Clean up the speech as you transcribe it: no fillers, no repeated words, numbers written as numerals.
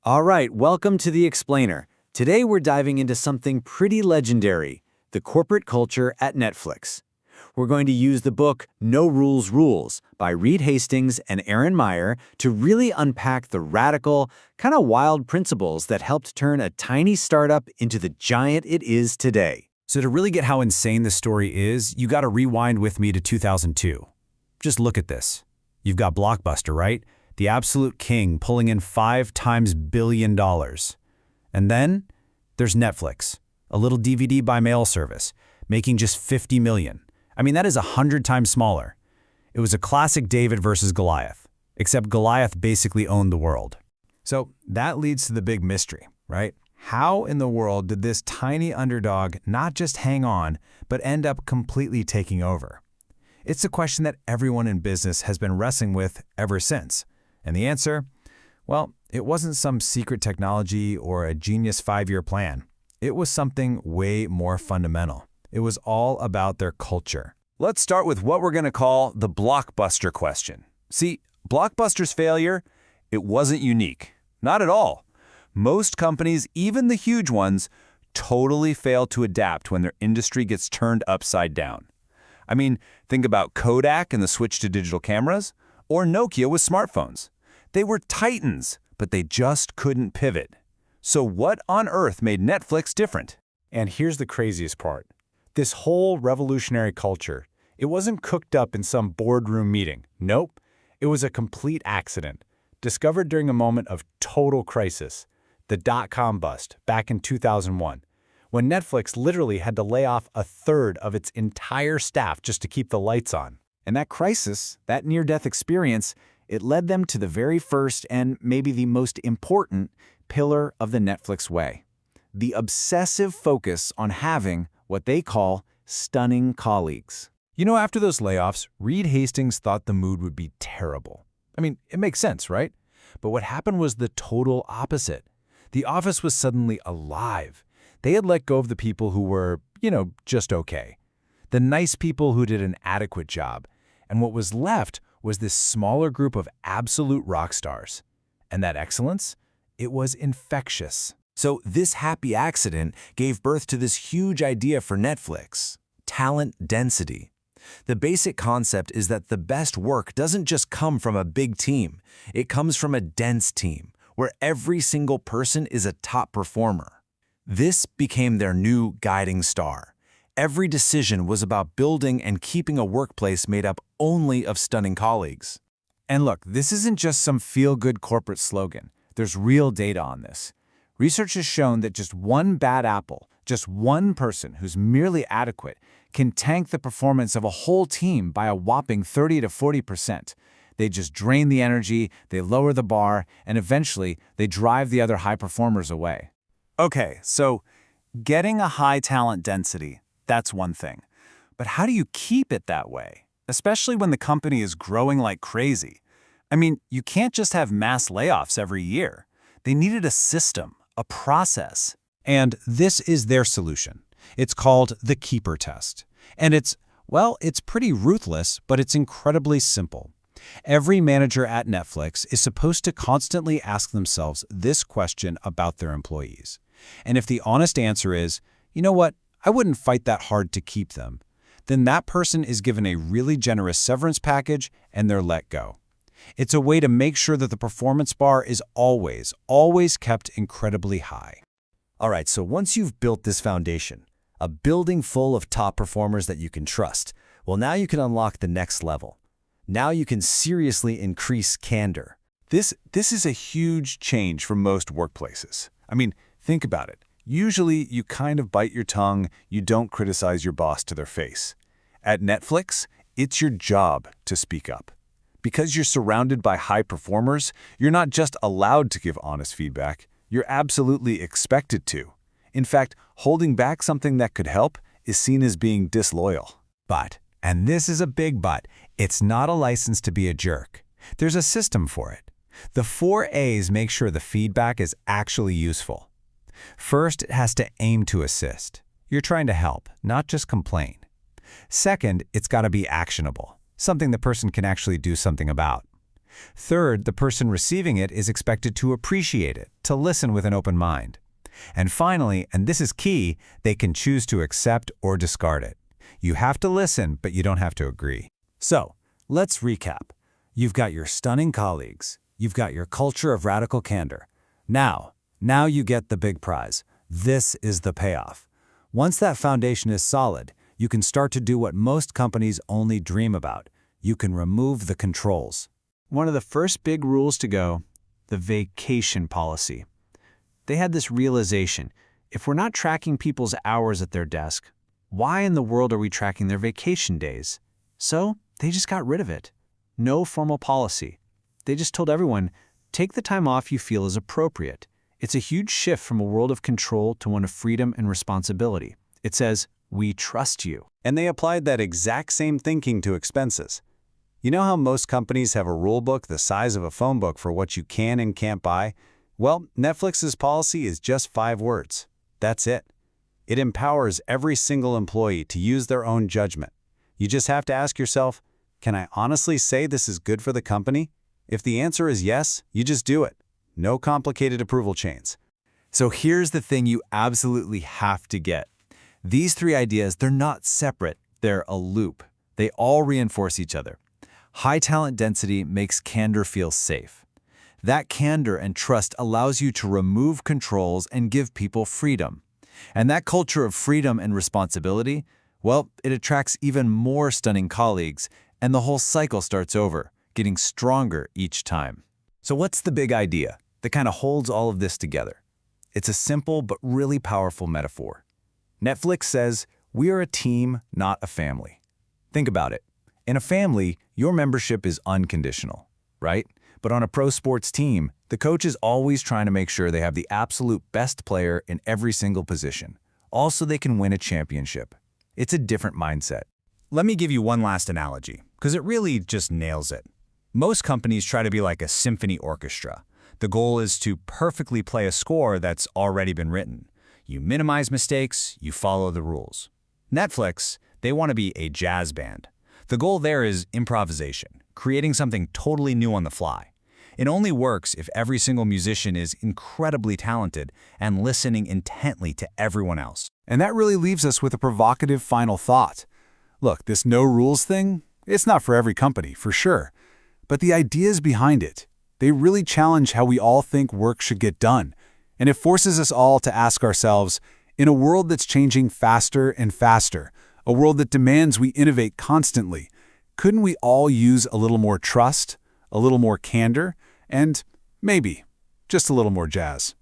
All right, welcome to The Explainer. Today we're diving into something pretty legendary, the corporate culture at Netflix. We're going to use the book No Rules Rules by Reed Hastings and Erin Meyer to really unpack the radical, kind of wild principles that helped turn a tiny startup into the giant it is today. So to really get how insane this story is, you got to rewind with me to 2002. Just look at this. You've got Blockbuster, right? The absolute king pulling in 5 times billion dollars. And then there's Netflix, a little DVD by mail service, making just 50 million. I mean, that is 100 times smaller. It was a classic David versus Goliath, except Goliath basically owned the world. So that leads to the big mystery, right? How in the world did this tiny underdog not just hang on, but end up completely taking over? It's a question that everyone in business has been wrestling with ever since. And the answer? Well, it wasn't some secret technology or a genius 5-year plan. It was something way more fundamental. It was all about their culture. Let's start with what we're going to call the Blockbuster question. See, Blockbuster's failure, it wasn't unique. Not at all. Most companies, even the huge ones, totally fail to adapt when their industry gets turned upside down. I mean, think about Kodak and the switch to digital cameras, or Nokia with smartphones. They were titans, but they just couldn't pivot. So what on earth made Netflix different? And here's the craziest part. This whole revolutionary culture, it wasn't cooked up in some boardroom meeting. Nope. It was a complete accident, discovered during a moment of total crisis, the dot-com bust back in 2001, when Netflix literally had to lay off a third of its entire staff just to keep the lights on. And that crisis, that near-death experience, it led them to the very first and maybe the most important pillar of the Netflix way, the obsessive focus on having what they call stunning colleagues. You know, after those layoffs, Reed Hastings thought the mood would be terrible. I mean, it makes sense, right? But what happened was the total opposite. The office was suddenly alive. They had let go of the people who were, just okay. The nice people who did an adequate job. And what was left was this smaller group of absolute rock stars. And that excellence? It was infectious. So this happy accident gave birth to this huge idea for Netflix, talent density. The basic concept is that the best work doesn't just come from a big team. It comes from a dense team, where every single person is a top performer. This became their new guiding star. Every decision was about building and keeping a workplace made up only of stunning colleagues. And look, this isn't just some feel-good corporate slogan. There's real data on this. Research has shown that just one bad apple, just one person who's merely adequate, can tank the performance of a whole team by a whopping 30 to 40%. They just drain the energy, they lower the bar, and eventually they drive the other high performers away. Okay, so getting a high talent density, that's one thing. But how do you keep it that way, especially when the company is growing like crazy? I mean, you can't just have mass layoffs every year. They needed a system, a process. And this is their solution. It's called the Keeper Test. And it's pretty ruthless, but it's incredibly simple. Every manager at Netflix is supposed to constantly ask themselves this question about their employees. And if the honest answer is, you know what, I wouldn't fight that hard to keep them, then that person is given a really generous severance package and they're let go. It's a way to make sure that the performance bar is always kept incredibly high. All right, so once you've built this foundation, a building full of top performers that you can trust, well, now you can unlock the next level. Now you can seriously increase candor. This is a huge change for most workplaces. I mean, think about it. Usually, you kind of bite your tongue, you don't criticize your boss to their face. At Netflix, it's your job to speak up. Because you're surrounded by high performers, you're not just allowed to give honest feedback, you're absolutely expected to. In fact, holding back something that could help is seen as being disloyal. But, and this is a big but, it's not a license to be a jerk. There's a system for it. The 4 A's make sure the feedback is actually useful. First, it has to aim to assist. You're trying to help, not just complain. Second, it's got to be actionable, something the person can actually do something about. Third, the person receiving it is expected to appreciate it, to listen with an open mind. And finally, and this is key, they can choose to accept or discard it. You have to listen, but you don't have to agree. So, let's recap. You've got your stunning colleagues. You've got your culture of radical candor. Now you get the big prize. This is the payoff. Once that foundation is solid, you can start to do what most companies only dream about. You can remove the controls. One of the first big rules to go, the vacation policy. They had this realization, if we're not tracking people's hours at their desk, why in the world are we tracking their vacation days? So they just got rid of it. No formal policy. They just told everyone, take the time off you feel is appropriate. It's a huge shift from a world of control to one of freedom and responsibility. It says, we trust you. And they applied that exact same thinking to expenses. You know how most companies have a rule book the size of a phone book for what you can and can't buy? Well, Netflix's policy is just 5 words. That's it. It empowers every single employee to use their own judgment. You just have to ask yourself, can I honestly say this is good for the company? If the answer is yes, you just do it. No complicated approval chains. So here's the thing you absolutely have to get. These 3 ideas, they're not separate, they're a loop. They all reinforce each other. High talent density makes candor feel safe. That candor and trust allows you to remove controls and give people freedom. And that culture of freedom and responsibility, well, it attracts even more stunning colleagues, and the whole cycle starts over, getting stronger each time. So what's the big idea that kind of holds all of this together? It's a simple but really powerful metaphor. Netflix says, we are a team, not a family. Think about it. In a family, your membership is unconditional, right? But on a pro sports team, the coach is always trying to make sure they have the absolute best player in every single position, all so they can win a championship. It's a different mindset. Let me give you one last analogy, because it really just nails it. Most companies try to be like a symphony orchestra. The goal is to perfectly play a score that's already been written. You minimize mistakes, you follow the rules. Netflix, they want to be a jazz band. The goal there is improvisation, creating something totally new on the fly. It only works if every single musician is incredibly talented and listening intently to everyone else. And that really leaves us with a provocative final thought. Look, this no rules thing, it's not for every company, for sure. But the ideas behind it, they really challenge how we all think work should get done. And it forces us all to ask ourselves, in a world that's changing faster and faster, a world that demands we innovate constantly, couldn't we all use a little more trust, a little more candor, and maybe just a little more jazz?